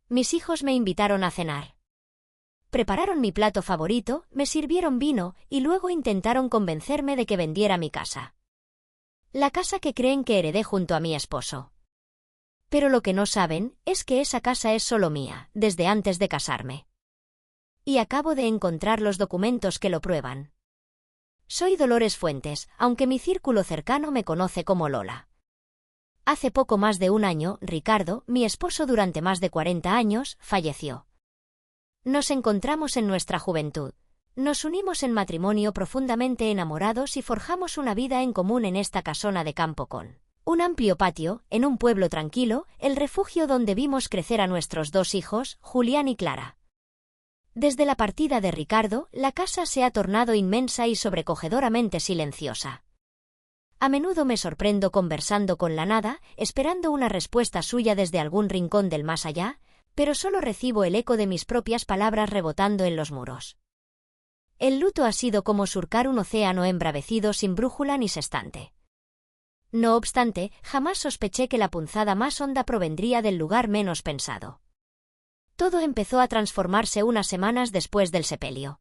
Mis hijos me invitaron a cenar. Prepararon mi plato favorito, me sirvieron vino y luego intentaron convencerme de que vendiera mi casa. La casa que creen que heredé junto a mi esposo. Pero lo que no saben es que esa casa es solo mía, desde antes de casarme. Y acabo de encontrar los documentos que lo prueban. Soy Dolores Fuentes, aunque mi círculo cercano me conoce como Lola. Hace poco más de un año, Ricardo, mi esposo durante más de 40 años, falleció. Nos encontramos en nuestra juventud. Nos unimos en matrimonio profundamente enamorados y forjamos una vida en común en esta casona de campo con un amplio patio, en un pueblo tranquilo, el refugio donde vimos crecer a nuestros 2 hijos, Julián y Clara. Desde la partida de Ricardo, la casa se ha tornado inmensa y sobrecogedoramente silenciosa. A menudo me sorprendo conversando con la nada, esperando una respuesta suya desde algún rincón del más allá, pero solo recibo el eco de mis propias palabras rebotando en los muros. El luto ha sido como surcar un océano embravecido sin brújula ni sextante. No obstante, jamás sospeché que la punzada más honda provendría del lugar menos pensado. Todo empezó a transformarse unas semanas después del sepelio.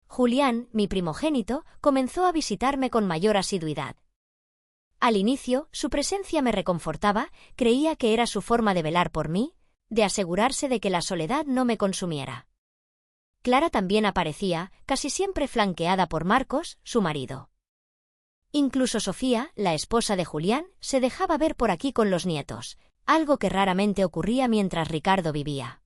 Julián, mi primogénito, comenzó a visitarme con mayor asiduidad. Al inicio, su presencia me reconfortaba, creía que era su forma de velar por mí, de asegurarse de que la soledad no me consumiera. Clara también aparecía, casi siempre flanqueada por Marcos, su marido. Incluso Sofía, la esposa de Julián, se dejaba ver por aquí con los nietos, algo que raramente ocurría mientras Ricardo vivía.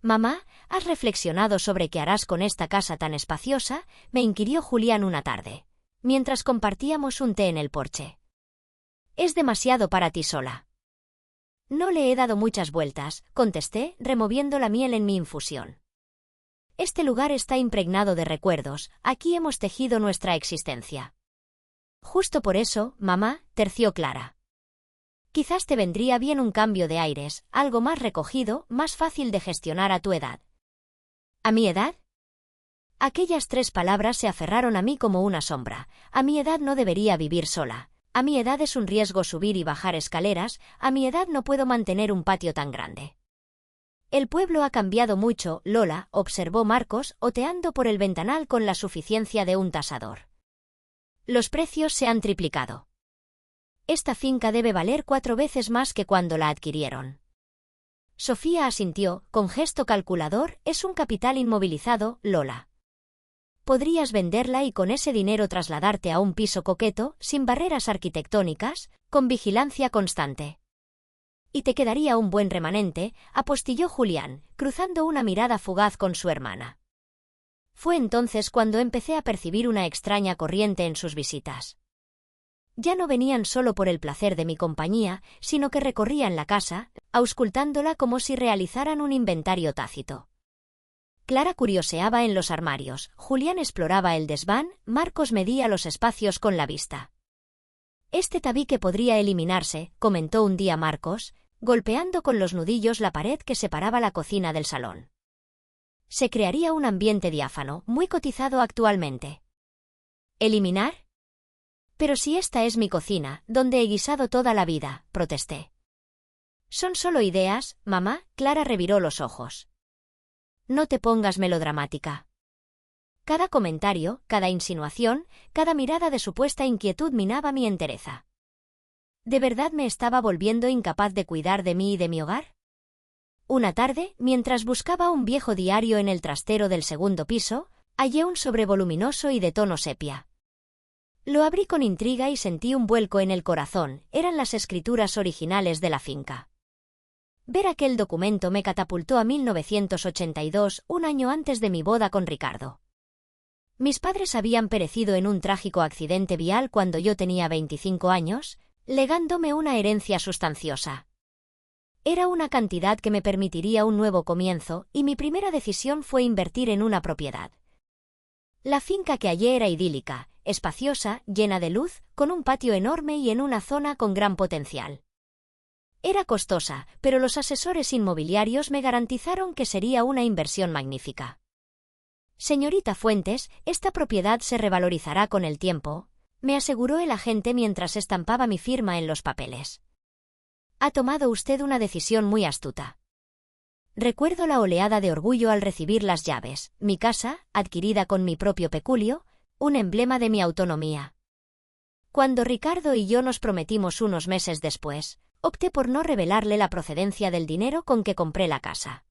«Mamá, ¿has reflexionado sobre qué harás con esta casa tan espaciosa?», me inquirió Julián una tarde, mientras compartíamos un té en el porche. «Es demasiado para ti sola». «No le he dado muchas vueltas», contesté, removiendo la miel en mi infusión. «Este lugar está impregnado de recuerdos, aquí hemos tejido nuestra existencia». «Justo por eso, mamá», terció Clara. «Quizás te vendría bien un cambio de aires, algo más recogido, más fácil de gestionar a tu edad». «¿A mi edad?». Aquellas 3 palabras se aferraron a mí como una sombra. A mi edad no debería vivir sola. A mi edad es un riesgo subir y bajar escaleras. A mi edad no puedo mantener un patio tan grande. «El pueblo ha cambiado mucho, Lola», observó Marcos, oteando por el ventanal con la suficiencia de un tasador. «Los precios se han triplicado. Esta finca debe valer 4 veces más que cuando la adquirieron». Sofía asintió, con gesto calculador. «Es un capital inmovilizado, Lola. Podrías venderla y con ese dinero trasladarte a un piso coqueto, sin barreras arquitectónicas, con vigilancia constante. Y te quedaría un buen remanente», apostilló Julián, cruzando una mirada fugaz con su hermana. Fue entonces cuando empecé a percibir una extraña corriente en sus visitas. Ya no venían solo por el placer de mi compañía, sino que recorrían la casa, auscultándola como si realizaran un inventario tácito. Clara curioseaba en los armarios, Julián exploraba el desván, Marcos medía los espacios con la vista. «Este tabique podría eliminarse», comentó un día Marcos, golpeando con los nudillos la pared que separaba la cocina del salón. «Se crearía un ambiente diáfano, muy cotizado actualmente». «¿Eliminar?». «Pero si esta es mi cocina, donde he guisado toda la vida», protesté. «Son solo ideas, mamá», Clara reviró los ojos. «No te pongas melodramática». Cada comentario, cada insinuación, cada mirada de supuesta inquietud minaba mi entereza. ¿De verdad me estaba volviendo incapaz de cuidar de mí y de mi hogar? Una tarde, mientras buscaba un viejo diario en el trastero del segundo piso, hallé un sobre voluminoso y de tono sepia. Lo abrí con intriga y sentí un vuelco en el corazón. Eran las escrituras originales de la finca. Ver aquel documento me catapultó a 1982, un año antes de mi boda con Ricardo. Mis padres habían perecido en un trágico accidente vial cuando yo tenía 25 años, legándome una herencia sustanciosa. Era una cantidad que me permitiría un nuevo comienzo, y mi primera decisión fue invertir en una propiedad. La finca que hallé era idílica, espaciosa, llena de luz, con un patio enorme y en una zona con gran potencial. Era costosa, pero los asesores inmobiliarios me garantizaron que sería una inversión magnífica. «Señorita Fuentes, esta propiedad se revalorizará con el tiempo», me aseguró el agente mientras estampaba mi firma en los papeles. «Ha tomado usted una decisión muy astuta. Recuerdo la oleada de orgullo al recibir las llaves, mi casa, adquirida con mi propio peculio, un emblema de mi autonomía. Cuando Ricardo y yo nos prometimos unos meses después, opté por no revelarle la procedencia del dinero con que compré la casa.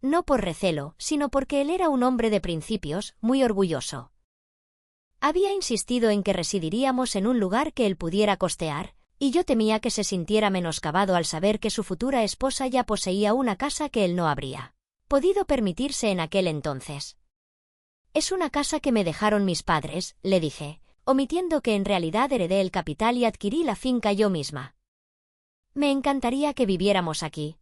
No por recelo, sino porque él era un hombre de principios, muy orgulloso. Había insistido en que residiríamos en un lugar que él pudiera costear, y yo temía que se sintiera menoscabado al saber que su futura esposa ya poseía una casa que él no habría podido permitirse en aquel entonces. «Es una casa que me dejaron mis padres», le dije, omitiendo que en realidad heredé el capital y adquirí la finca yo misma. «Me encantaría que viviéramos aquí».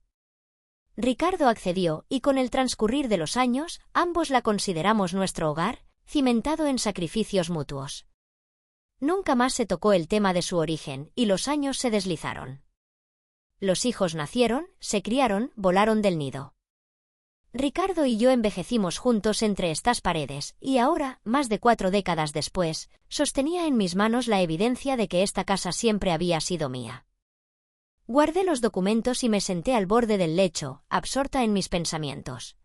Ricardo accedió y con el transcurrir de los años, ambos la consideramos nuestro hogar, cimentado en sacrificios mutuos. Nunca más se tocó el tema de su origen, y los años se deslizaron. Los hijos nacieron, se criaron, volaron del nido. Ricardo y yo envejecimos juntos entre estas paredes, y ahora, más de 4 décadas después, sostenía en mis manos la evidencia de que esta casa siempre había sido mía. Guardé los documentos y me senté al borde del lecho, absorta en mis pensamientos.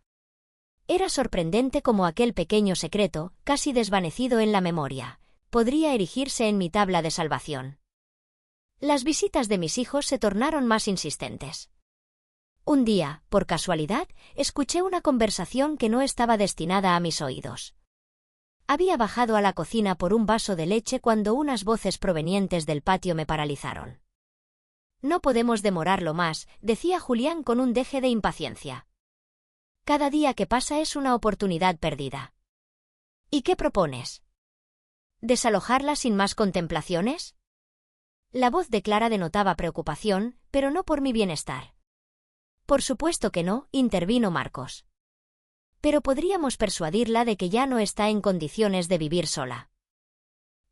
Era sorprendente cómo aquel pequeño secreto, casi desvanecido en la memoria, podría erigirse en mi tabla de salvación. Las visitas de mis hijos se tornaron más insistentes. Un día, por casualidad, escuché una conversación que no estaba destinada a mis oídos. Había bajado a la cocina por un vaso de leche cuando unas voces provenientes del patio me paralizaron. «No podemos demorarlo más», decía Julián con un deje de impaciencia. «Cada día que pasa es una oportunidad perdida». «¿Y qué propones? ¿Desalojarla sin más contemplaciones?». La voz de Clara denotaba preocupación, pero no por mi bienestar. «Por supuesto que no», intervino Marcos. «Pero podríamos persuadirla de que ya no está en condiciones de vivir sola».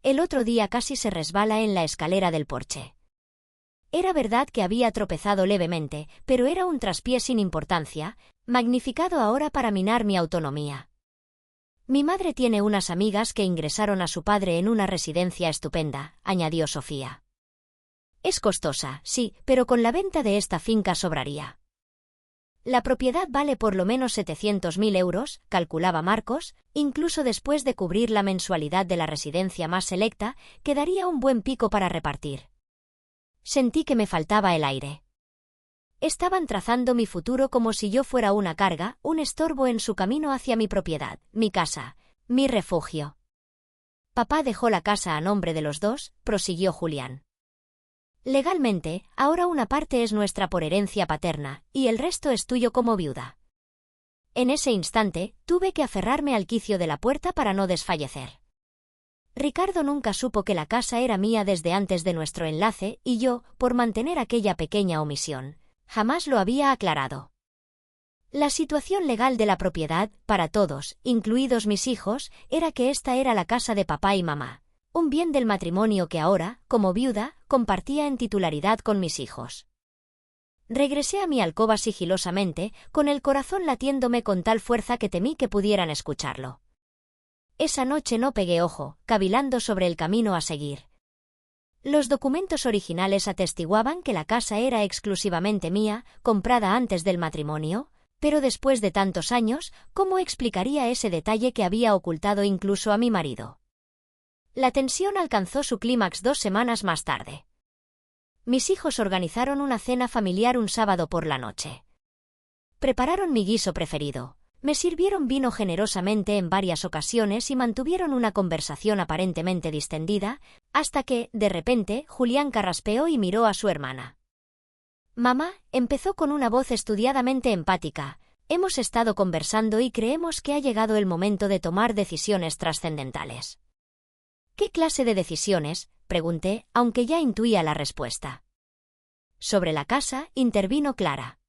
El otro día casi se resbala en la escalera del porche. Era verdad que había tropezado levemente, pero era un traspié sin importancia, magnificado ahora para minar mi autonomía. «Mi madre tiene unas amigas que ingresaron a su padre en una residencia estupenda», añadió Sofía. «Es costosa, sí, pero con la venta de esta finca sobraría». «La propiedad vale por lo menos 700.000 euros», calculaba Marcos, «incluso después de cubrir la mensualidad de la residencia más selecta, quedaría un buen pico para repartir». Sentí que me faltaba el aire. Estaban trazando mi futuro como si yo fuera una carga, un estorbo en su camino hacia mi propiedad, mi casa, mi refugio. «Papá dejó la casa a nombre de los dos», prosiguió Julián. «Legalmente, ahora una parte es nuestra por herencia paterna, y el resto es tuyo como viuda». En ese instante, tuve que aferrarme al quicio de la puerta para no desfallecer. Ricardo nunca supo que la casa era mía desde antes de nuestro enlace, y yo, por mantener aquella pequeña omisión, jamás lo había aclarado. La situación legal de la propiedad, para todos, incluidos mis hijos, era que esta era la casa de papá y mamá, un bien del matrimonio que ahora, como viuda, compartía en titularidad con mis hijos. Regresé a mi alcoba sigilosamente, con el corazón latiéndome con tal fuerza que temí que pudieran escucharlo. Esa noche no pegué ojo, cavilando sobre el camino a seguir. Los documentos originales atestiguaban que la casa era exclusivamente mía, comprada antes del matrimonio, pero después de tantos años, ¿cómo explicaría ese detalle que había ocultado incluso a mi marido? La tensión alcanzó su clímax 2 semanas más tarde. Mis hijos organizaron una cena familiar un sábado por la noche. Prepararon mi guiso preferido. Me sirvieron vino generosamente en varias ocasiones y mantuvieron una conversación aparentemente distendida, hasta que, de repente, Julián carraspeó y miró a su hermana. «Mamá», empezó con una voz estudiadamente empática, «hemos estado conversando y creemos que ha llegado el momento de tomar decisiones trascendentales». «¿Qué clase de decisiones?», pregunté, aunque ya intuía la respuesta. «Sobre la casa», intervino Clara.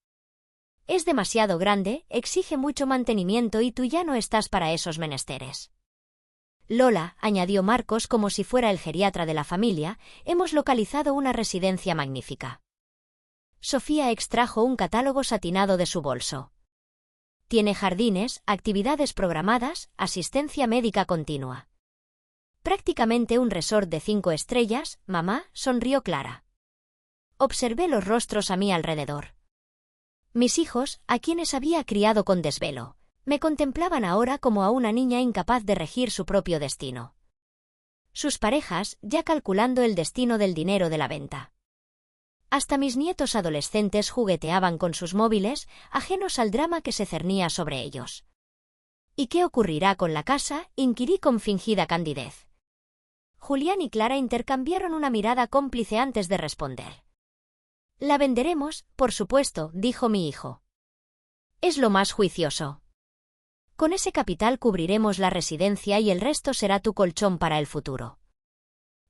«Es demasiado grande, exige mucho mantenimiento y tú ya no estás para esos menesteres». «Lola», añadió Marcos como si fuera el geriatra de la familia, «hemos localizado una residencia magnífica». Sofía extrajo un catálogo satinado de su bolso. «Tiene jardines, actividades programadas, asistencia médica continua». «Prácticamente un resort de 5 estrellas, mamá», sonrió Clara. Observé los rostros a mi alrededor. Mis hijos, a quienes había criado con desvelo, me contemplaban ahora como a una niña incapaz de regir su propio destino. Sus parejas, ya calculando el destino del dinero de la venta. Hasta mis nietos adolescentes jugueteaban con sus móviles, ajenos al drama que se cernía sobre ellos. ¿Y qué ocurrirá con la casa?, inquirí con fingida candidez. Julián y Clara intercambiaron una mirada cómplice antes de responder. La venderemos, por supuesto, dijo mi hijo. Es lo más juicioso. Con ese capital cubriremos la residencia y el resto será tu colchón para el futuro.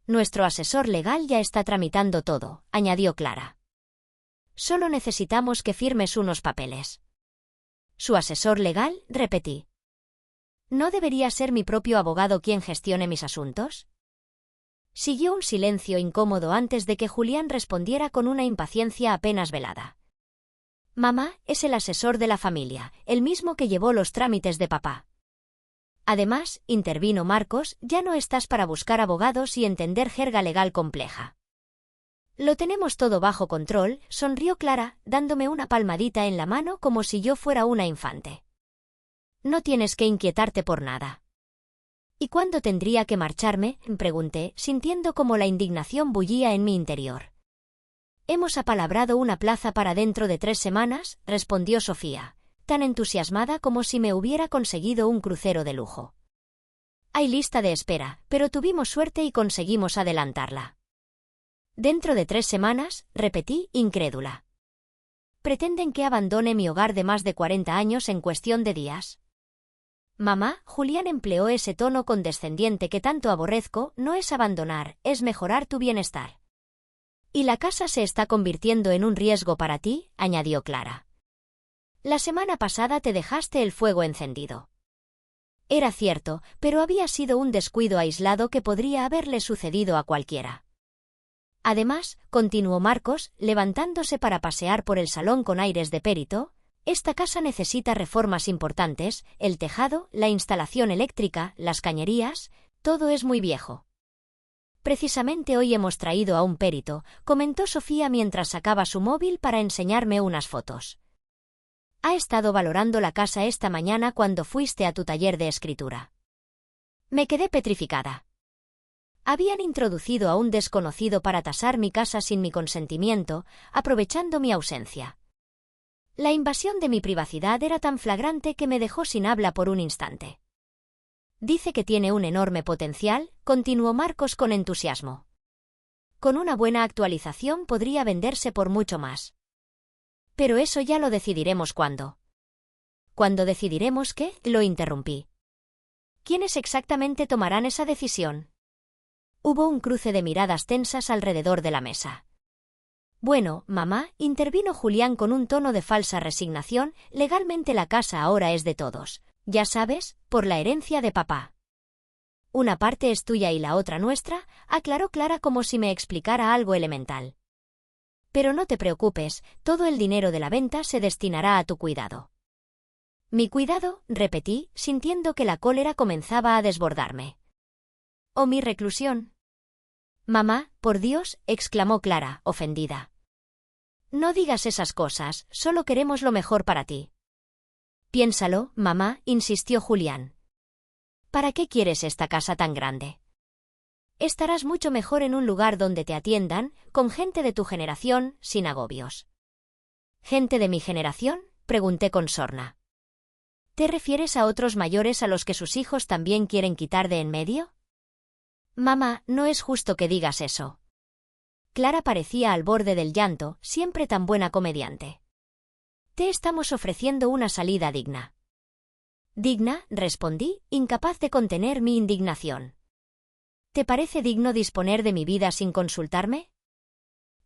Nuestro asesor legal ya está tramitando todo, añadió Clara. Solo necesitamos que firmes unos papeles. ¿Su asesor legal?, repetí. ¿No debería ser mi propio abogado quien gestione mis asuntos? Siguió un silencio incómodo antes de que Julián respondiera con una impaciencia apenas velada. Mamá es el asesor de la familia, el mismo que llevó los trámites de papá. Además, intervino Marcos, ya no estás para buscar abogados y entender jerga legal compleja. Lo tenemos todo bajo control, sonrió Clara, dándome una palmadita en la mano como si yo fuera una infante. No tienes que inquietarte por nada. ¿Y cuándo tendría que marcharme?, pregunté, sintiendo como la indignación bullía en mi interior. Hemos apalabrado una plaza para dentro de 3 semanas, respondió Sofía, tan entusiasmada como si me hubiera conseguido un crucero de lujo. Hay lista de espera, pero tuvimos suerte y conseguimos adelantarla. ¿Dentro de 3 semanas?, repetí, incrédula. ¿Pretenden que abandone mi hogar de más de 40 años en cuestión de días? Mamá, Julián empleó ese tono condescendiente que tanto aborrezco, no es abandonar, es mejorar tu bienestar. Y la casa se está convirtiendo en un riesgo para ti, añadió Clara. La semana pasada te dejaste el fuego encendido. Era cierto, pero había sido un descuido aislado que podría haberle sucedido a cualquiera. Además, continuó Marcos, levantándose para pasear por el salón con aires de perito, esta casa necesita reformas importantes, el tejado, la instalación eléctrica, las cañerías, todo es muy viejo. Precisamente hoy hemos traído a un perito, comentó Sofía mientras sacaba su móvil para enseñarme unas fotos. Ha estado valorando la casa esta mañana cuando fuiste a tu taller de escritura. Me quedé petrificada. Habían introducido a un desconocido para tasar mi casa sin mi consentimiento, aprovechando mi ausencia. La invasión de mi privacidad era tan flagrante que me dejó sin habla por un instante. Dice que tiene un enorme potencial, continuó Marcos con entusiasmo. Con una buena actualización podría venderse por mucho más. Pero eso ya lo decidiremos cuando. ¿Cuándo decidiremos qué?, lo interrumpí. ¿Quiénes exactamente tomarán esa decisión? Hubo un cruce de miradas tensas alrededor de la mesa. Bueno, mamá, intervino Julián con un tono de falsa resignación, legalmente la casa ahora es de todos. Ya sabes, por la herencia de papá. Una parte es tuya y la otra nuestra, aclaró Clara como si me explicara algo elemental. Pero no te preocupes, todo el dinero de la venta se destinará a tu cuidado. ¿Mi cuidado?, repetí, sintiendo que la cólera comenzaba a desbordarme. ¿O mi reclusión? Mamá, por Dios, exclamó Clara, ofendida. No digas esas cosas, solo queremos lo mejor para ti. Piénsalo, mamá, insistió Julián. ¿Para qué quieres esta casa tan grande? Estarás mucho mejor en un lugar donde te atiendan, con gente de tu generación, sin agobios. ¿Gente de mi generación?, pregunté con sorna. ¿Te refieres a otros mayores a los que sus hijos también quieren quitar de en medio? Mamá, no es justo que digas eso. Clara parecía al borde del llanto, siempre tan buena comediante. Te estamos ofreciendo una salida digna. ¿Digna?, respondí, incapaz de contener mi indignación. ¿Te parece digno disponer de mi vida sin consultarme?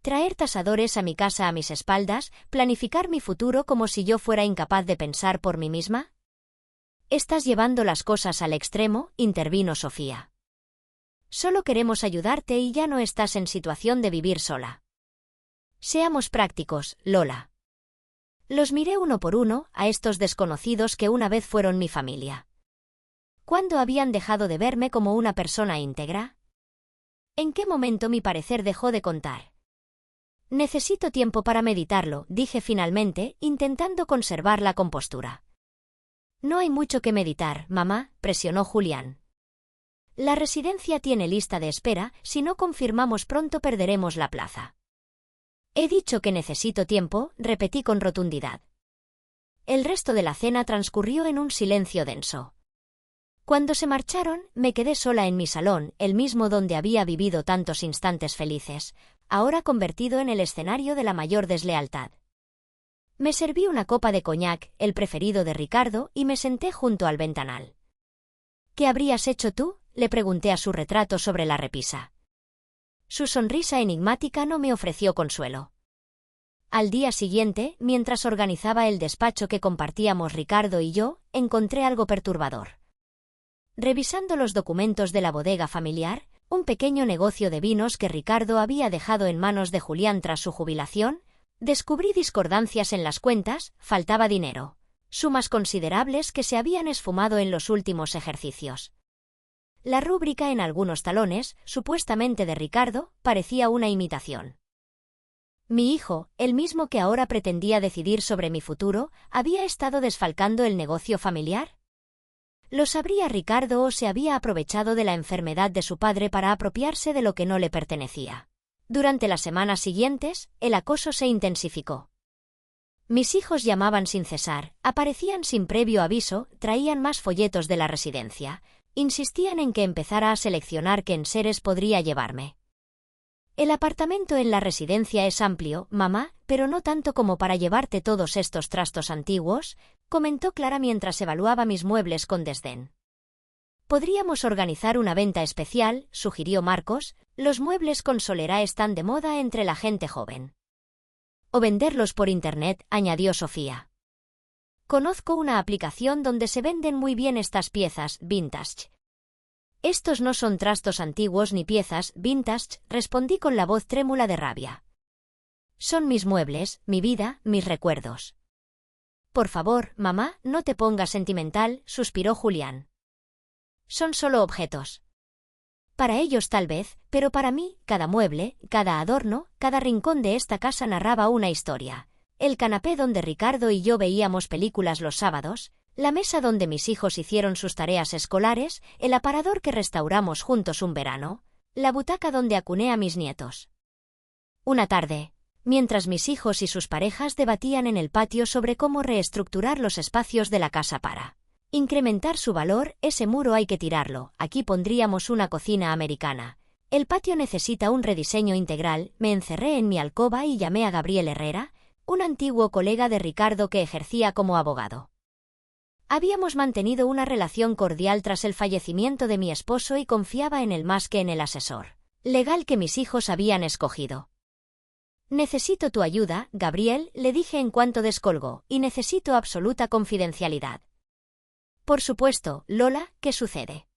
Traer tasadores a mi casa a mis espaldas, planificar mi futuro como si yo fuera incapaz de pensar por mí misma. Estás llevando las cosas al extremo, intervino Sofía. Solo queremos ayudarte y ya no estás en situación de vivir sola. Seamos prácticos, Lola. Los miré uno por uno, a estos desconocidos que una vez fueron mi familia. ¿Cuándo habían dejado de verme como una persona íntegra? ¿En qué momento mi parecer dejó de contar? Necesito tiempo para meditarlo, dije finalmente, intentando conservar la compostura. No hay mucho que meditar, mamá, presionó Julián. La residencia tiene lista de espera, si no confirmamos pronto perderemos la plaza. He dicho que necesito tiempo, repetí con rotundidad. El resto de la cena transcurrió en un silencio denso. Cuando se marcharon, me quedé sola en mi salón, el mismo donde había vivido tantos instantes felices, ahora convertido en el escenario de la mayor deslealtad. Me serví una copa de coñac, el preferido de Ricardo, y me senté junto al ventanal. ¿Qué habrías hecho tú?, le pregunté a su retrato sobre la repisa. Su sonrisa enigmática no me ofreció consuelo. Al día siguiente, mientras organizaba el despacho que compartíamos Ricardo y yo, encontré algo perturbador. Revisando los documentos de la bodega familiar, un pequeño negocio de vinos que Ricardo había dejado en manos de Julián tras su jubilación, descubrí discordancias en las cuentas, faltaba dinero, sumas considerables que se habían esfumado en los últimos ejercicios. La rúbrica en algunos talones, supuestamente de Ricardo, parecía una imitación. Mi hijo, el mismo que ahora pretendía decidir sobre mi futuro, ¿había estado desfalcando el negocio familiar? ¿Lo sabría Ricardo o se había aprovechado de la enfermedad de su padre para apropiarse de lo que no le pertenecía? Durante las semanas siguientes, el acoso se intensificó. Mis hijos llamaban sin cesar, aparecían sin previo aviso, traían más folletos de la residencia. Insistían en que empezara a seleccionar qué enseres podría llevarme. El apartamento en la residencia es amplio, mamá, pero no tanto como para llevarte todos estos trastos antiguos, comentó Clara mientras evaluaba mis muebles con desdén. Podríamos organizar una venta especial, sugirió Marcos, los muebles con solera están de moda entre la gente joven. O venderlos por internet, añadió Sofía. Conozco una aplicación donde se venden muy bien estas piezas, vintage. Estos no son trastos antiguos ni piezas, vintage, respondí con la voz trémula de rabia. Son mis muebles, mi vida, mis recuerdos. Por favor, mamá, no te pongas sentimental, suspiró Julián. Son solo objetos. Para ellos tal vez, pero para mí, cada mueble, cada adorno, cada rincón de esta casa narraba una historia. El canapé donde Ricardo y yo veíamos películas los sábados, la mesa donde mis hijos hicieron sus tareas escolares, el aparador que restauramos juntos un verano, la butaca donde acuné a mis nietos. Una tarde, mientras mis hijos y sus parejas debatían en el patio sobre cómo reestructurar los espacios de la casa para incrementar su valor, ese muro hay que tirarlo, aquí pondríamos una cocina americana. El patio necesita un rediseño integral, me encerré en mi alcoba y llamé a Gabriel Herrera, un antiguo colega de Ricardo que ejercía como abogado. Habíamos mantenido una relación cordial tras el fallecimiento de mi esposo y confiaba en él más que en el asesor legal que mis hijos habían escogido. Necesito tu ayuda, Gabriel, le dije en cuanto descolgó, y necesito absoluta confidencialidad. Por supuesto, Lola, ¿qué sucede?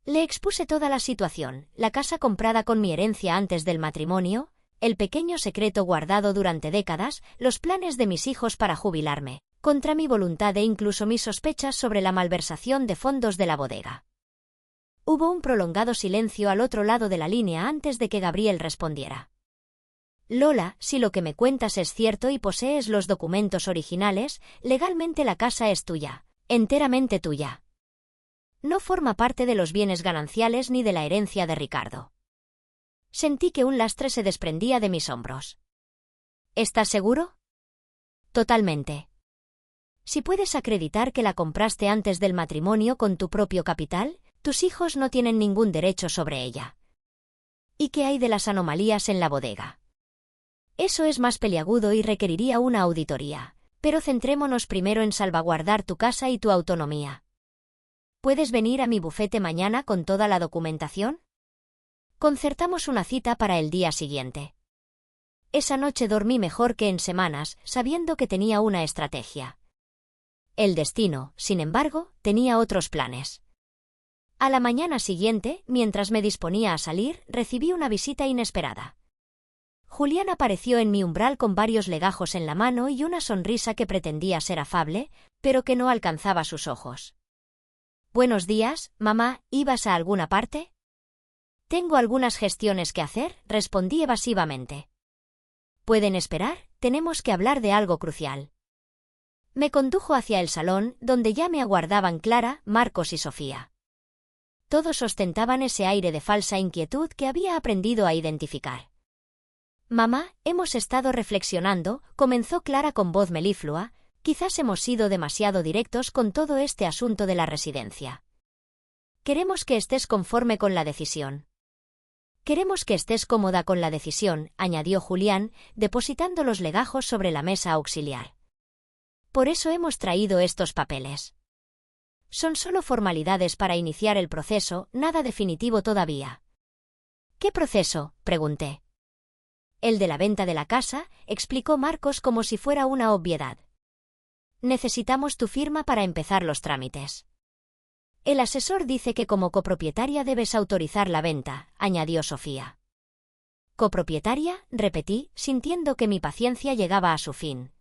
Le expuse toda la situación, la casa comprada con mi herencia antes del matrimonio, el pequeño secreto guardado durante décadas, los planes de mis hijos para jubilarme, contra mi voluntad e incluso mis sospechas sobre la malversación de fondos de la bodega. Hubo un prolongado silencio al otro lado de la línea antes de que Gabriel respondiera. Lola, si lo que me cuentas es cierto y posees los documentos originales, legalmente la casa es tuya, enteramente tuya. No forma parte de los bienes gananciales ni de la herencia de Ricardo. Sentí que un lastre se desprendía de mis hombros. ¿Estás seguro? Totalmente. Si puedes acreditar que la compraste antes del matrimonio con tu propio capital, tus hijos no tienen ningún derecho sobre ella. ¿Y qué hay de las anomalías en la bodega? Eso es más peliagudo y requeriría una auditoría, pero centrémonos primero en salvaguardar tu casa y tu autonomía. ¿Puedes venir a mi bufete mañana con toda la documentación? Concertamos una cita para el día siguiente. Esa noche dormí mejor que en semanas, sabiendo que tenía una estrategia. El destino, sin embargo, tenía otros planes. A la mañana siguiente, mientras me disponía a salir, recibí una visita inesperada. Julián apareció en mi umbral con varios legajos en la mano y una sonrisa que pretendía ser afable, pero que no alcanzaba sus ojos. «Buenos días, mamá, ¿ibas a alguna parte?» «Tengo algunas gestiones que hacer», respondí evasivamente. ¿Pueden esperar? Tenemos que hablar de algo crucial. Me condujo hacia el salón, donde ya me aguardaban Clara, Marcos y Sofía. Todos ostentaban ese aire de falsa inquietud que había aprendido a identificar. «Mamá, hemos estado reflexionando», comenzó Clara con voz meliflua, «quizás hemos sido demasiado directos con todo este asunto de la residencia. Queremos que estés conforme con la decisión». «Queremos que estés cómoda con la decisión», añadió Julián, depositando los legajos sobre la mesa auxiliar. «Por eso hemos traído estos papeles. Son solo formalidades para iniciar el proceso, nada definitivo todavía». «¿Qué proceso?», pregunté. «El de la venta de la casa», explicó Marcos como si fuera una obviedad. «Necesitamos tu firma para empezar los trámites». «El asesor dice que como copropietaria debes autorizar la venta», añadió Sofía. «¿Copropietaria?», repetí, sintiendo que mi paciencia llegaba a su fin.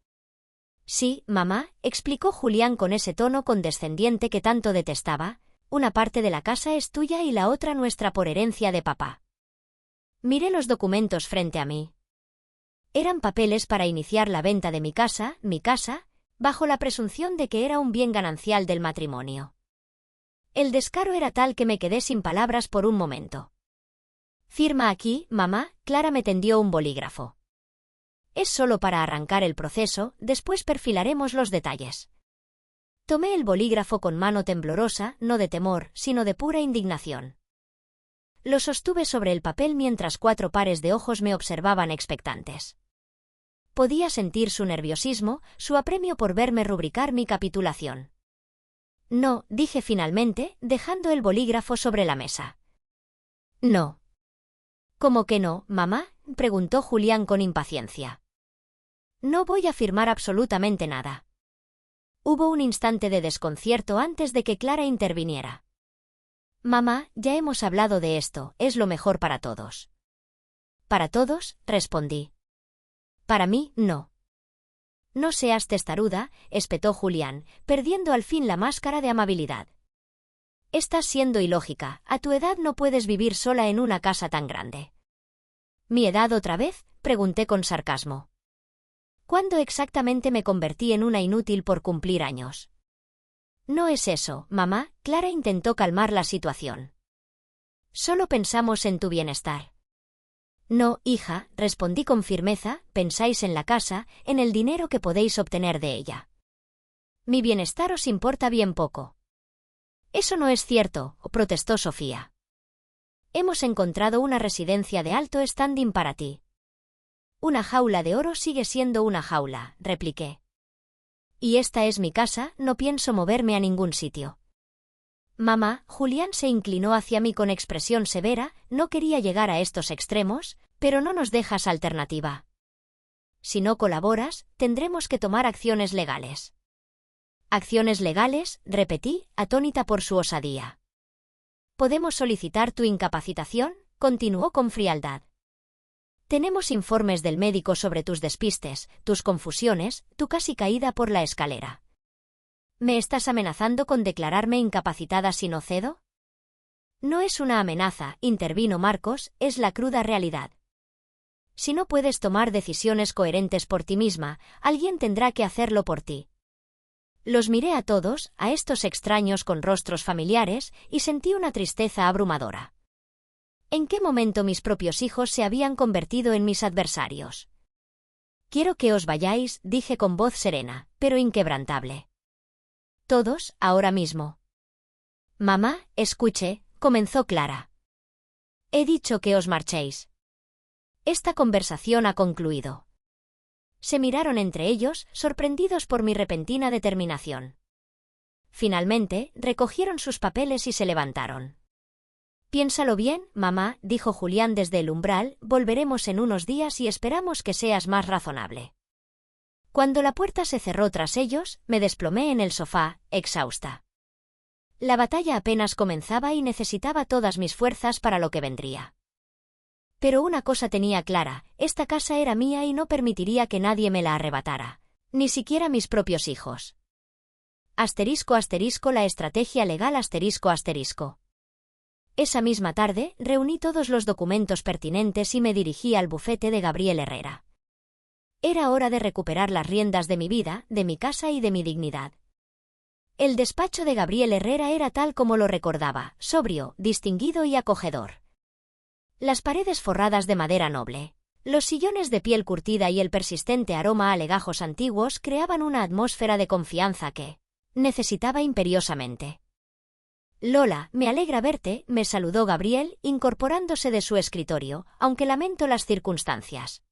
«Sí, mamá», explicó Julián con ese tono condescendiente que tanto detestaba, «una parte de la casa es tuya y la otra nuestra por herencia de papá». Miré los documentos frente a mí. Eran papeles para iniciar la venta de mi casa, bajo la presunción de que era un bien ganancial del matrimonio. El descaro era tal que me quedé sin palabras por un momento. «Firma aquí, mamá», Clara me tendió un bolígrafo. «Es solo para arrancar el proceso, después perfilaremos los detalles». Tomé el bolígrafo con mano temblorosa, no de temor, sino de pura indignación. Lo sostuve sobre el papel mientras 4 pares de ojos me observaban expectantes. Podía sentir su nerviosismo, su apremio por verme rubricar mi capitulación. «No», dije finalmente, dejando el bolígrafo sobre la mesa. «No». «¿Cómo que no, mamá?», preguntó Julián con impaciencia. «No voy a firmar absolutamente nada». Hubo un instante de desconcierto antes de que Clara interviniera. «Mamá, ya hemos hablado de esto, es lo mejor para todos». «¿Para todos?», respondí. «Para mí, no». «No seas testaruda», espetó Julián, perdiendo al fin la máscara de amabilidad. «Estás siendo ilógica, a tu edad no puedes vivir sola en una casa tan grande». «¿Mi edad otra vez?», pregunté con sarcasmo. «¿Cuándo exactamente me convertí en una inútil por cumplir años?» «No es eso, mamá», Clara intentó calmar la situación. «Solo pensamos en tu bienestar». «No, hija», respondí con firmeza, «pensáis en la casa, en el dinero que podéis obtener de ella. Mi bienestar os importa bien poco». «Eso no es cierto», protestó Sofía. «Hemos encontrado una residencia de alto standing para ti». «Una jaula de oro sigue siendo una jaula», repliqué. «Y esta es mi casa, no pienso moverme a ningún sitio». «Mamá», Julián se inclinó hacia mí con expresión severa, no quería llegar a estos extremos, pero no nos dejas alternativa. Si no colaboras, tendremos que tomar acciones legales». «¿Acciones legales?», repetí, atónita por su osadía. «¿Podemos solicitar tu incapacitación?», continuó con frialdad. «Tenemos informes del médico sobre tus despistes, tus confusiones, tu casi caída por la escalera». «¿Me estás amenazando con declararme incapacitada si no cedo?». «No es una amenaza», intervino Marcos, «es la cruda realidad. Si no puedes tomar decisiones coherentes por ti misma, alguien tendrá que hacerlo por ti». Los miré a todos, a estos extraños con rostros familiares, y sentí una tristeza abrumadora. ¿En qué momento mis propios hijos se habían convertido en mis adversarios? «Quiero que os vayáis», dije con voz serena, pero inquebrantable. «Todos, ahora mismo». «Mamá, escuche», comenzó Clara. «He dicho que os marchéis. Esta conversación ha concluido». Se miraron entre ellos, sorprendidos por mi repentina determinación. Finalmente, recogieron sus papeles y se levantaron. «Piénsalo bien, mamá», dijo Julián desde el umbral, «volveremos en unos días y esperamos que seas más razonable». Cuando la puerta se cerró tras ellos, me desplomé en el sofá, exhausta. La batalla apenas comenzaba y necesitaba todas mis fuerzas para lo que vendría. Pero una cosa tenía clara, esta casa era mía y no permitiría que nadie me la arrebatara, ni siquiera mis propios hijos. Asterisco asterisco la estrategia legal asterisco asterisco. Esa misma tarde, reuní todos los documentos pertinentes y me dirigí al bufete de Gabriel Herrera. Era hora de recuperar las riendas de mi vida, de mi casa y de mi dignidad. El despacho de Gabriel Herrera era tal como lo recordaba, sobrio, distinguido y acogedor. Las paredes forradas de madera noble, los sillones de piel curtida y el persistente aroma a legajos antiguos creaban una atmósfera de confianza que necesitaba imperiosamente. «Lola, me alegra verte», me saludó Gabriel, incorporándose de su escritorio, aunque lamento las circunstancias.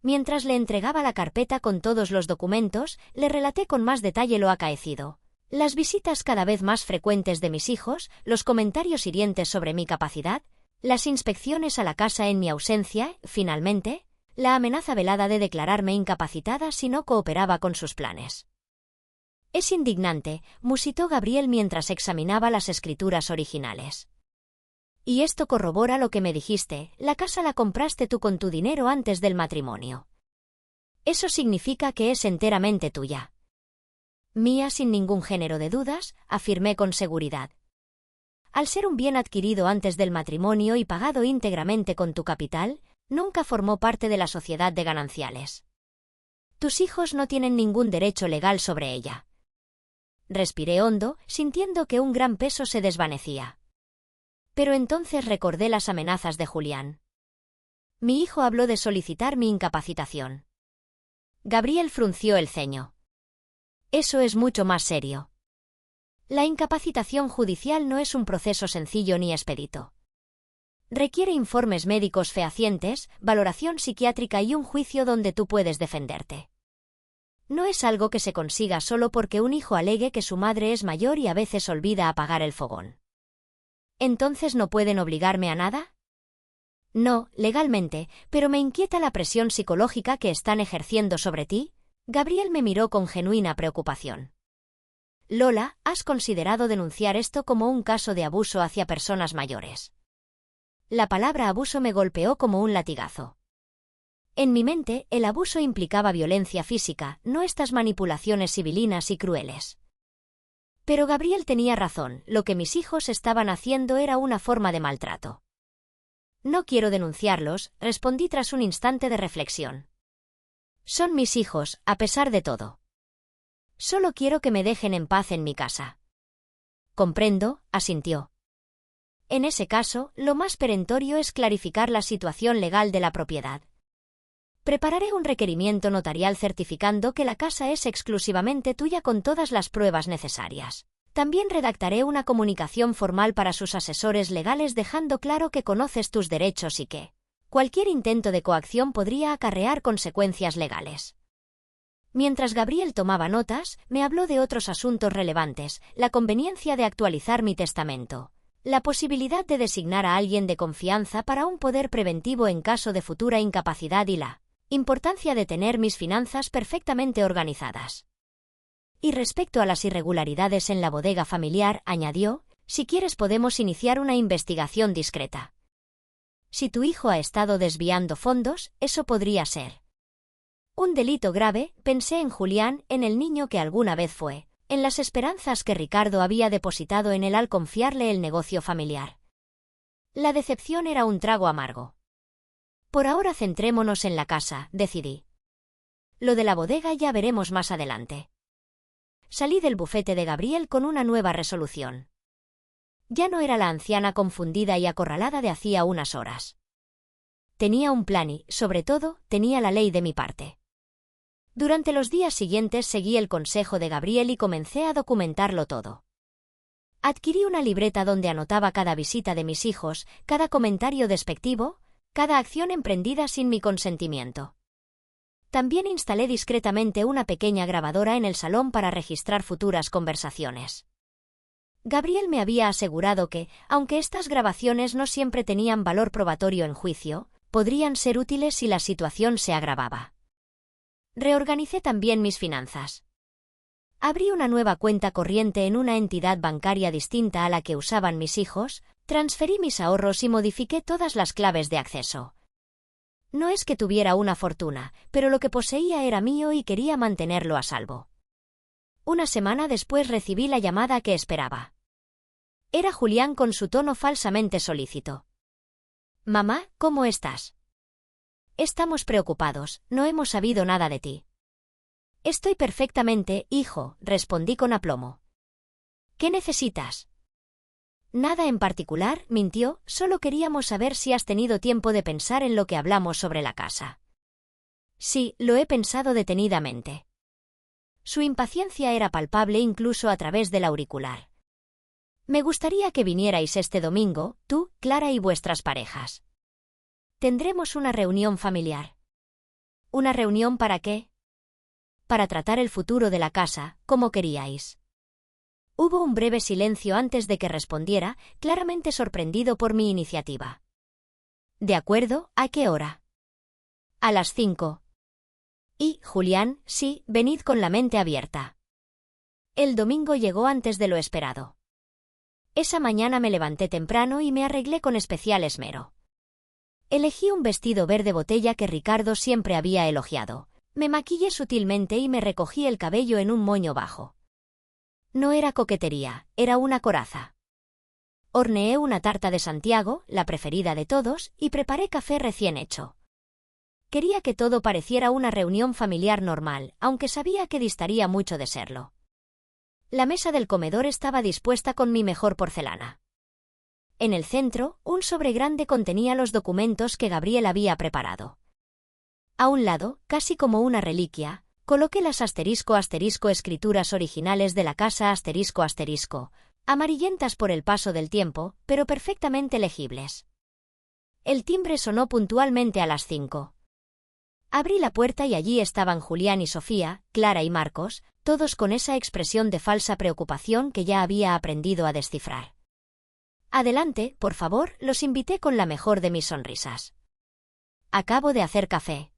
Mientras le entregaba la carpeta con todos los documentos, le relaté con más detalle lo acaecido. Las visitas cada vez más frecuentes de mis hijos, los comentarios hirientes sobre mi capacidad, las inspecciones a la casa en mi ausencia, finalmente, la amenaza velada de declararme incapacitada si no cooperaba con sus planes. «Es indignante», musitó Gabriel mientras examinaba las escrituras originales. «Y esto corrobora lo que me dijiste, la casa la compraste tú con tu dinero antes del matrimonio. Eso significa que es enteramente tuya». «Mía sin ningún género de dudas», afirmé con seguridad. «Al ser un bien adquirido antes del matrimonio y pagado íntegramente con tu capital, nunca formó parte de la sociedad de gananciales. Tus hijos no tienen ningún derecho legal sobre ella». Respiré hondo, sintiendo que un gran peso se desvanecía. Pero entonces recordé las amenazas de Julián. Mi hijo habló de solicitar mi incapacitación. Gabriel frunció el ceño. «Eso es mucho más serio. La incapacitación judicial no es un proceso sencillo ni expedito. Requiere informes médicos fehacientes, valoración psiquiátrica y un juicio donde tú puedes defenderte. No es algo que se consiga solo porque un hijo alegue que su madre es mayor y a veces olvida apagar el fogón. ¿Entonces no pueden obligarme a nada? No, legalmente, pero me inquieta la presión psicológica que están ejerciendo sobre ti». Gabriel me miró con genuina preocupación. «Lola, ¿has considerado denunciar esto como un caso de abuso hacia personas mayores?» La palabra abuso me golpeó como un latigazo. En mi mente, el abuso implicaba violencia física, no estas manipulaciones sibilinas y crueles. Pero Gabriel tenía razón, lo que mis hijos estaban haciendo era una forma de maltrato. «No quiero denunciarlos», respondí tras un instante de reflexión. «Son mis hijos, a pesar de todo. Solo quiero que me dejen en paz en mi casa». «Comprendo», asintió. «En ese caso, lo más perentorio es clarificar la situación legal de la propiedad. Prepararé un requerimiento notarial certificando que la casa es exclusivamente tuya con todas las pruebas necesarias. También redactaré una comunicación formal para sus asesores legales dejando claro que conoces tus derechos y que cualquier intento de coacción podría acarrear consecuencias legales». Mientras Gabriel tomaba notas, me habló de otros asuntos relevantes, la conveniencia de actualizar mi testamento, la posibilidad de designar a alguien de confianza para un poder preventivo en caso de futura incapacidad y la importancia de tener mis finanzas perfectamente organizadas. «Y respecto a las irregularidades en la bodega familiar», añadió, «si quieres podemos iniciar una investigación discreta. Si tu hijo ha estado desviando fondos, eso podría ser un delito grave», pensé en Julián, en el niño que alguna vez fue, en las esperanzas que Ricardo había depositado en él al confiarle el negocio familiar. La decepción era un trago amargo. «Por ahora centrémonos en la casa», decidí. «Lo de la bodega ya veremos más adelante». Salí del bufete de Gabriel con una nueva resolución. Ya no era la anciana confundida y acorralada de hacía unas horas. Tenía un plan y, sobre todo, tenía la ley de mi parte. Durante los días siguientes seguí el consejo de Gabriel y comencé a documentarlo todo. Adquirí una libreta donde anotaba cada visita de mis hijos, cada comentario despectivo, cada acción emprendida sin mi consentimiento. También instalé discretamente una pequeña grabadora en el salón para registrar futuras conversaciones. Gabriel me había asegurado que, aunque estas grabaciones no siempre tenían valor probatorio en juicio, podrían ser útiles si la situación se agravaba. Reorganicé también mis finanzas. Abrí una nueva cuenta corriente en una entidad bancaria distinta a la que usaban mis hijos, transferí mis ahorros y modifiqué todas las claves de acceso. No es que tuviera una fortuna, pero lo que poseía era mío y quería mantenerlo a salvo. Una semana después recibí la llamada que esperaba. Era Julián con su tono falsamente solícito. «Mamá, ¿cómo estás? estamos preocupados, no hemos sabido nada de ti. Estoy perfectamente, hijo, respondí con aplomo. ¿Qué necesitas? Nada en particular, mintió, solo queríamos saber si has tenido tiempo de pensar en lo que hablamos sobre la casa. Sí, lo he pensado detenidamente. Su impaciencia era palpable incluso a través del auricular. Me gustaría que vinierais este domingo, tú, Clara y vuestras parejas. Tendremos una reunión familiar. ¿Una reunión para qué? Para tratar el futuro de la casa, como queríais. Hubo un breve silencio antes de que respondiera, claramente sorprendido por mi iniciativa. De acuerdo, ¿a qué hora? A las 5. Y, Julián, sí, venid con la mente abierta. El domingo llegó antes de lo esperado. Esa mañana me levanté temprano y me arreglé con especial esmero. Elegí un vestido verde botella que Ricardo siempre había elogiado. Me maquillé sutilmente y me recogí el cabello en un moño bajo. No era coquetería, era una coraza. Horneé una tarta de Santiago, la preferida de todos, y preparé café recién hecho. Quería que todo pareciera una reunión familiar normal, aunque sabía que distaría mucho de serlo. La mesa del comedor estaba dispuesta con mi mejor porcelana. En el centro, un sobre grande contenía los documentos que Gabriel había preparado. A un lado, casi como una reliquia, coloqué las *** escrituras originales de la casa ***, amarillentas por el paso del tiempo, pero perfectamente legibles. El timbre sonó puntualmente a las 5. Abrí la puerta y allí estaban Julián y Sofía, Clara y Marcos, todos con esa expresión de falsa preocupación que ya había aprendido a descifrar. Adelante, por favor, los invité con la mejor de mis sonrisas. Acabo de hacer café.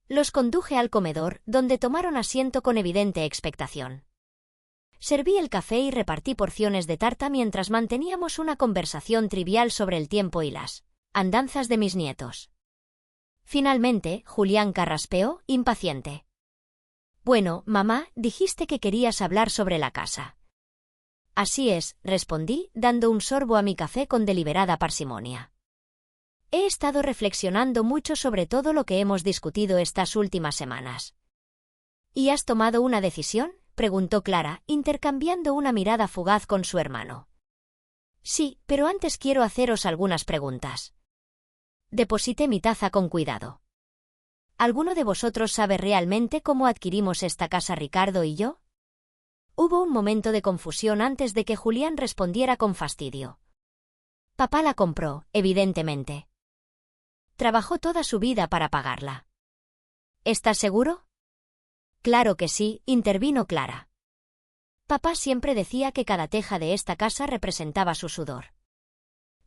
Los conduje al comedor, donde tomaron asiento con evidente expectación. Serví el café y repartí porciones de tarta mientras manteníamos una conversación trivial sobre el tiempo y las andanzas de mis nietos. Finalmente, Julián carraspeó, impaciente. Bueno, mamá, dijiste que querías hablar sobre la casa. Así es, respondí, dando un sorbo a mi café con deliberada parsimonia. He estado reflexionando mucho sobre todo lo que hemos discutido estas últimas semanas. ¿Y has tomado una decisión?, preguntó Clara, intercambiando una mirada fugaz con su hermano. Sí, pero antes quiero haceros algunas preguntas. Deposité mi taza con cuidado. ¿Alguno de vosotros sabe realmente cómo adquirimos esta casa, Ricardo y yo? Hubo un momento de confusión antes de que Julián respondiera con fastidio. Papá la compró, evidentemente. Trabajó toda su vida para pagarla. ¿Estás seguro? Claro que sí, intervino Clara. Papá siempre decía que cada teja de esta casa representaba su sudor.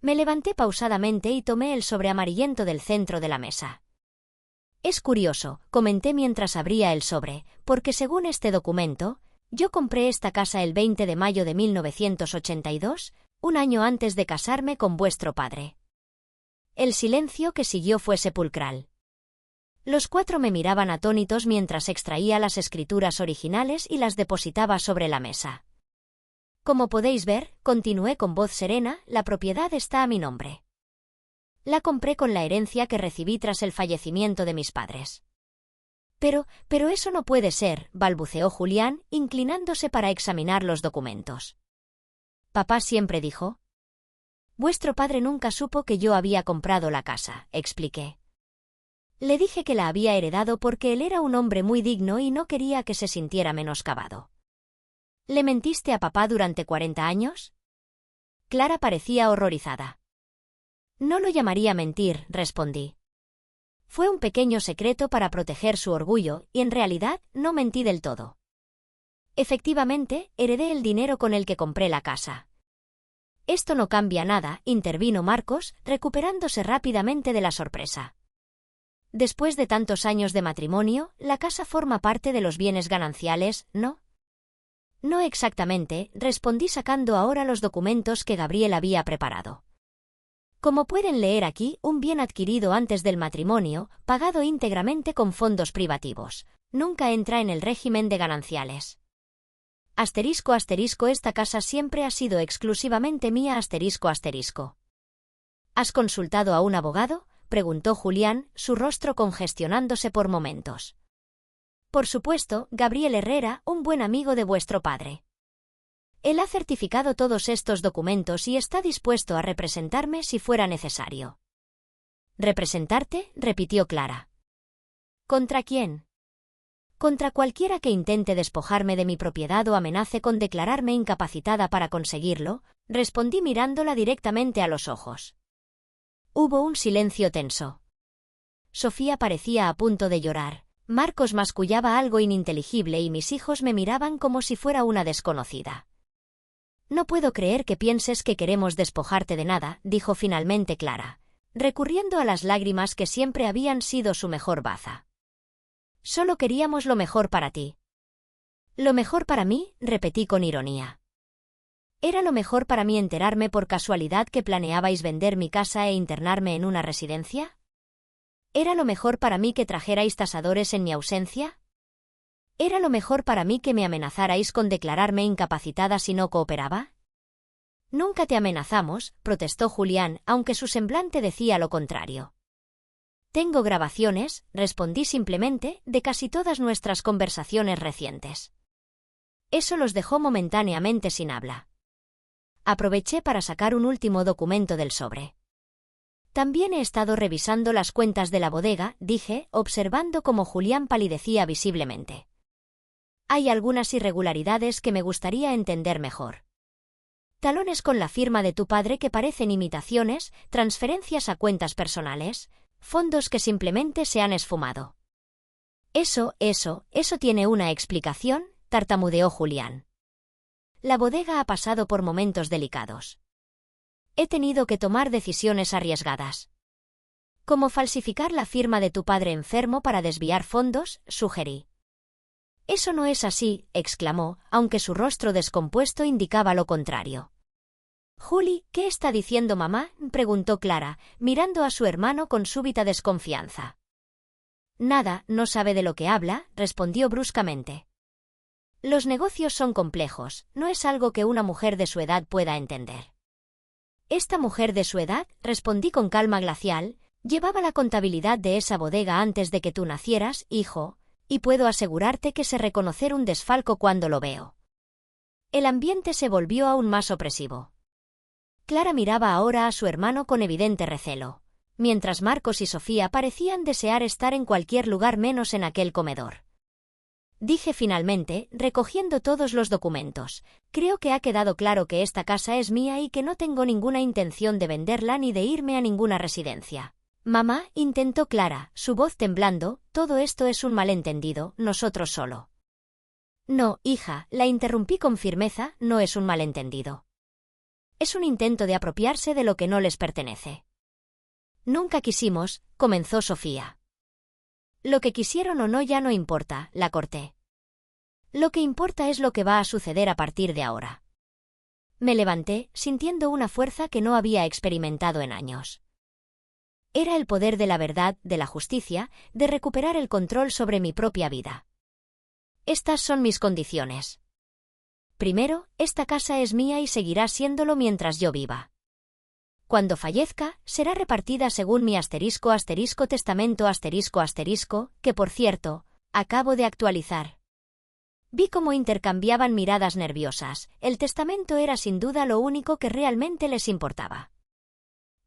Me levanté pausadamente y tomé el sobre amarillento del centro de la mesa. Es curioso, comenté mientras abría el sobre, porque según este documento, yo compré esta casa el 20 de mayo de 1982, un año antes de casarme con vuestro padre. El silencio que siguió fue sepulcral. Los cuatro me miraban atónitos mientras extraía las escrituras originales y las depositaba sobre la mesa. Como podéis ver, continué con voz serena, la propiedad está a mi nombre. La compré con la herencia que recibí tras el fallecimiento de mis padres. Pero eso no puede ser, balbuceó Julián, inclinándose para examinar los documentos. Papá siempre dijo. Vuestro padre nunca supo que yo había comprado la casa, expliqué. Le dije que la había heredado porque él era un hombre muy digno y no quería que se sintiera menoscabado. ¿Le mentiste a papá durante 40 años? Clara parecía horrorizada. No lo llamaría mentir, respondí. Fue un pequeño secreto para proteger su orgullo, y en realidad no mentí del todo. Efectivamente, heredé el dinero con el que compré la casa. Esto no cambia nada, intervino Marcos, recuperándose rápidamente de la sorpresa. Después de tantos años de matrimonio, la casa forma parte de los bienes gananciales, ¿no? No exactamente, respondí sacando ahora los documentos que Gabriel había preparado. Como pueden leer aquí, un bien adquirido antes del matrimonio, pagado íntegramente con fondos privativos, nunca entra en el régimen de gananciales. ***, esta casa siempre ha sido exclusivamente mía ***. ¿Has consultado a un abogado? preguntó Julián, su rostro congestionándose por momentos. Por supuesto, Gabriel Herrera, un buen amigo de vuestro padre. Él ha certificado todos estos documentos y está dispuesto a representarme si fuera necesario. ¿Representarte?, repitió Clara. ¿Contra quién? Contra cualquiera que intente despojarme de mi propiedad o amenace con declararme incapacitada para conseguirlo, respondí mirándola directamente a los ojos. Hubo un silencio tenso. Sofía parecía a punto de llorar, Marcos mascullaba algo ininteligible y mis hijos me miraban como si fuera una desconocida. No puedo creer que pienses que queremos despojarte de nada, dijo finalmente Clara, recurriendo a las lágrimas que siempre habían sido su mejor baza. Solo queríamos lo mejor para ti. ¿Lo mejor para mí?, repetí con ironía. ¿Era lo mejor para mí enterarme por casualidad que planeabais vender mi casa e internarme en una residencia? ¿Era lo mejor para mí que trajerais tasadores en mi ausencia? ¿Era lo mejor para mí que me amenazarais con declararme incapacitada si no cooperaba? Nunca te amenazamos, protestó Julián, aunque su semblante decía lo contrario. Tengo grabaciones, respondí simplemente, de casi todas nuestras conversaciones recientes. Eso los dejó momentáneamente sin habla. Aproveché para sacar un último documento del sobre. También he estado revisando las cuentas de la bodega, dije, observando cómo Julián palidecía visiblemente. Hay algunas irregularidades que me gustaría entender mejor. Talones con la firma de tu padre que parecen imitaciones, transferencias a cuentas personales, fondos que simplemente se han esfumado. Eso tiene una explicación, tartamudeó Julián. La bodega ha pasado por momentos delicados. He tenido que tomar decisiones arriesgadas. Como falsificar la firma de tu padre enfermo para desviar fondos, sugerí. Eso no es así, exclamó, aunque su rostro descompuesto indicaba lo contrario. Juli, ¿qué está diciendo mamá?, preguntó Clara, mirando a su hermano con súbita desconfianza. Nada, no sabe de lo que habla, respondió bruscamente. Los negocios son complejos, no es algo que una mujer de su edad pueda entender. Esta mujer de su edad, respondí con calma glacial, llevaba la contabilidad de esa bodega antes de que tú nacieras, hijo, y puedo asegurarte que sé reconocer un desfalco cuando lo veo. El ambiente se volvió aún más opresivo. Clara miraba ahora a su hermano con evidente recelo, mientras Marcos y Sofía parecían desear estar en cualquier lugar menos en aquel comedor. Dije finalmente, recogiendo todos los documentos, creo que ha quedado claro que esta casa es mía y que no tengo ninguna intención de venderla ni de irme a ninguna residencia. Mamá, intentó Clara, su voz temblando, todo esto es un malentendido, nosotros solo. No, hija, la interrumpí con firmeza, no es un malentendido. Es un intento de apropiarse de lo que no les pertenece. Nunca quisimos, comenzó Sofía. Lo que quisieron o no ya no importa, la corté. Lo que importa es lo que va a suceder a partir de ahora. Me levanté, sintiendo una fuerza que no había experimentado en años. Era el poder de la verdad, de la justicia, de recuperar el control sobre mi propia vida. Estas son mis condiciones. Primero, esta casa es mía y seguirá siéndolo mientras yo viva. Cuando fallezca, será repartida según mi testamento que por cierto, acabo de actualizar. Vi cómo intercambiaban miradas nerviosas, el testamento era sin duda lo único que realmente les importaba.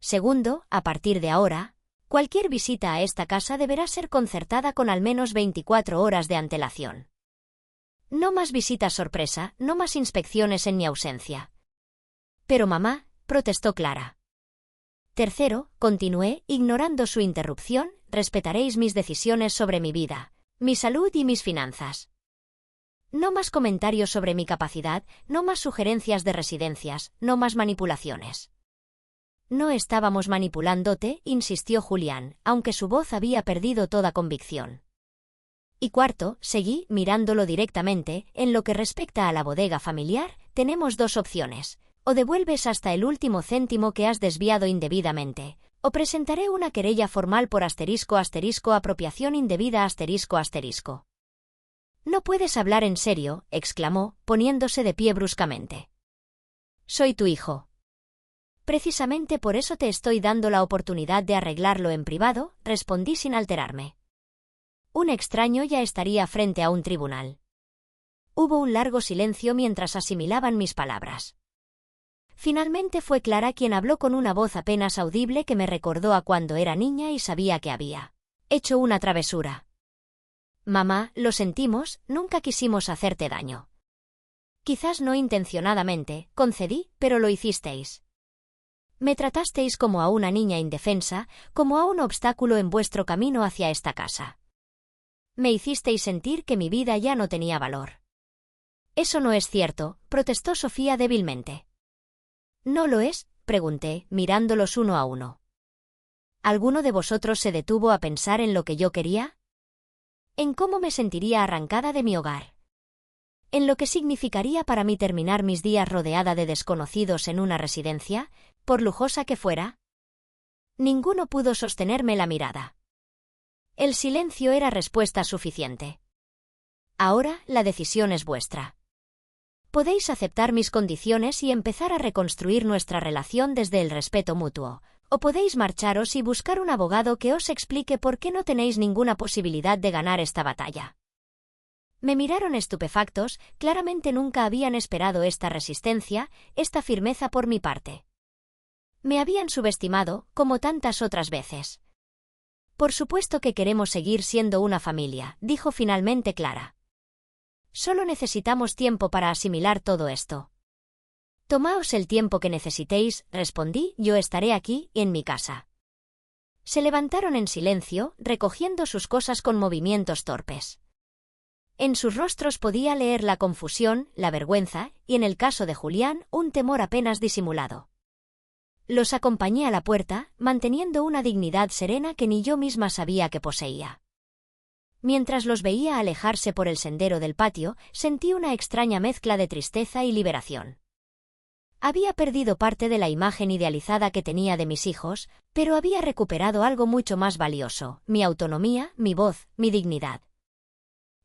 Segundo, a partir de ahora, cualquier visita a esta casa deberá ser concertada con al menos 24 horas de antelación. No más visitas sorpresa, no más inspecciones en mi ausencia. Pero mamá, protestó Clara. Tercero, continué, ignorando su interrupción, respetaréis mis decisiones sobre mi vida, mi salud y mis finanzas. No más comentarios sobre mi capacidad, no más sugerencias de residencias, no más manipulaciones. No estábamos manipulándote, insistió Julián, aunque su voz había perdido toda convicción. Y cuarto, seguí, mirándolo directamente, en lo que respecta a la bodega familiar, tenemos dos opciones. O devuelves hasta el último céntimo que has desviado indebidamente, o presentaré una querella formal por apropiación indebida . No puedes hablar en serio, exclamó, poniéndose de pie bruscamente. Soy tu hijo. Precisamente por eso te estoy dando la oportunidad de arreglarlo en privado, respondí sin alterarme. Un extraño ya estaría frente a un tribunal. Hubo un largo silencio mientras asimilaban mis palabras. Finalmente fue Clara quien habló con una voz apenas audible que me recordó a cuando era niña y sabía que había hecho una travesura. Mamá, lo sentimos, nunca quisimos hacerte daño. Quizás no intencionadamente, concedí, pero lo hicisteis. Me tratasteis como a una niña indefensa, como a un obstáculo en vuestro camino hacia esta casa. Me hicisteis sentir que mi vida ya no tenía valor. Eso no es cierto, protestó Sofía débilmente. ¿No lo es?, pregunté, mirándolos uno a uno. ¿Alguno de vosotros se detuvo a pensar en lo que yo quería? ¿En cómo me sentiría arrancada de mi hogar? ¿En lo que significaría para mí terminar mis días rodeada de desconocidos en una residencia, por lujosa que fuera? Ninguno pudo sostenerme la mirada. El silencio era respuesta suficiente. Ahora la decisión es vuestra. Podéis aceptar mis condiciones y empezar a reconstruir nuestra relación desde el respeto mutuo, o podéis marcharos y buscar un abogado que os explique por qué no tenéis ninguna posibilidad de ganar esta batalla. Me miraron estupefactos, claramente nunca habían esperado esta resistencia, esta firmeza por mi parte. Me habían subestimado, como tantas otras veces. Por supuesto que queremos seguir siendo una familia, dijo finalmente Clara. Solo necesitamos tiempo para asimilar todo esto. Tomaos el tiempo que necesitéis, respondí, yo estaré aquí, en mi casa. Se levantaron en silencio, recogiendo sus cosas con movimientos torpes. En sus rostros podía leer la confusión, la vergüenza, y en el caso de Julián, un temor apenas disimulado. Los acompañé a la puerta, manteniendo una dignidad serena que ni yo misma sabía que poseía. Mientras los veía alejarse por el sendero del patio, sentí una extraña mezcla de tristeza y liberación. Había perdido parte de la imagen idealizada que tenía de mis hijos, pero había recuperado algo mucho más valioso, mi autonomía, mi voz, mi dignidad.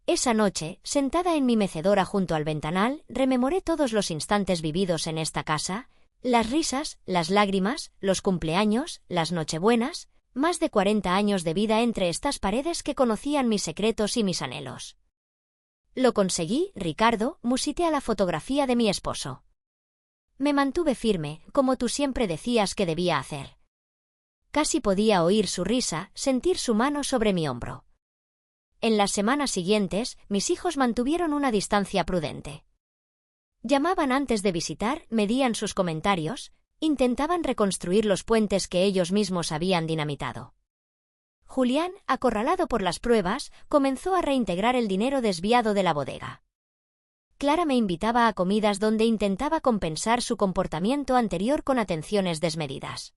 Esa noche, sentada en mi mecedora junto al ventanal, rememoré todos los instantes vividos en esta casa, las risas, las lágrimas, los cumpleaños, las nochebuenas, más de 40 años de vida entre estas paredes que conocían mis secretos y mis anhelos. Lo conseguí, Ricardo, musité a la fotografía de mi esposo. Me mantuve firme, como tú siempre decías que debía hacer. Casi podía oír su risa, sentir su mano sobre mi hombro. En las semanas siguientes, mis hijos mantuvieron una distancia prudente. Llamaban antes de visitar, medían sus comentarios, intentaban reconstruir los puentes que ellos mismos habían dinamitado. Julián, acorralado por las pruebas, comenzó a reintegrar el dinero desviado de la bodega. Clara me invitaba a comidas donde intentaba compensar su comportamiento anterior con atenciones desmedidas.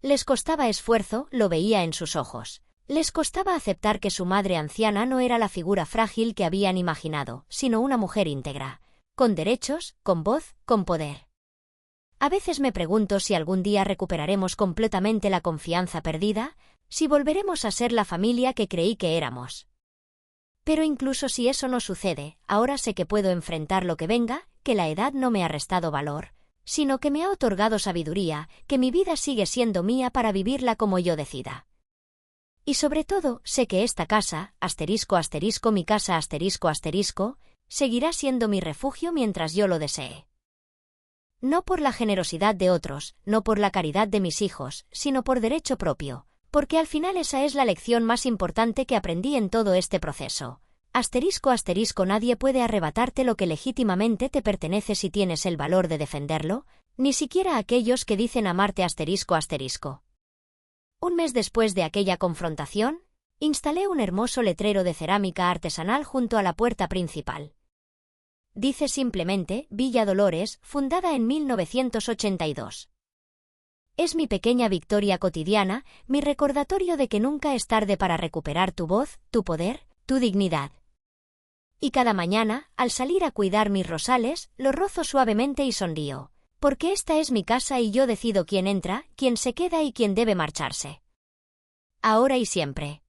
Les costaba esfuerzo, lo veía en sus ojos. Les costaba aceptar que su madre anciana no era la figura frágil que habían imaginado, sino una mujer íntegra, con derechos, con voz, con poder. A veces me pregunto si algún día recuperaremos completamente la confianza perdida, si volveremos a ser la familia que creí que éramos. Pero incluso si eso no sucede, ahora sé que puedo enfrentar lo que venga, que la edad no me ha restado valor, sino que me ha otorgado sabiduría, que mi vida sigue siendo mía para vivirla como yo decida. Y sobre todo, sé que esta casa, ***, mi casa ***, seguirá siendo mi refugio mientras yo lo desee. No por la generosidad de otros, no por la caridad de mis hijos, sino por derecho propio, porque al final esa es la lección más importante que aprendí en todo este proceso. ***, nadie puede arrebatarte lo que legítimamente te pertenece si tienes el valor de defenderlo, ni siquiera aquellos que dicen amarte ***. Un mes después de aquella confrontación, instalé un hermoso letrero de cerámica artesanal junto a la puerta principal. Dice simplemente, Villa Dolores, fundada en 1982. Es mi pequeña victoria cotidiana, mi recordatorio de que nunca es tarde para recuperar tu voz, tu poder, tu dignidad. Y cada mañana, al salir a cuidar mis rosales, lo rozo suavemente y sonrío, porque esta es mi casa y yo decido quién entra, quién se queda y quién debe marcharse. Ahora y siempre.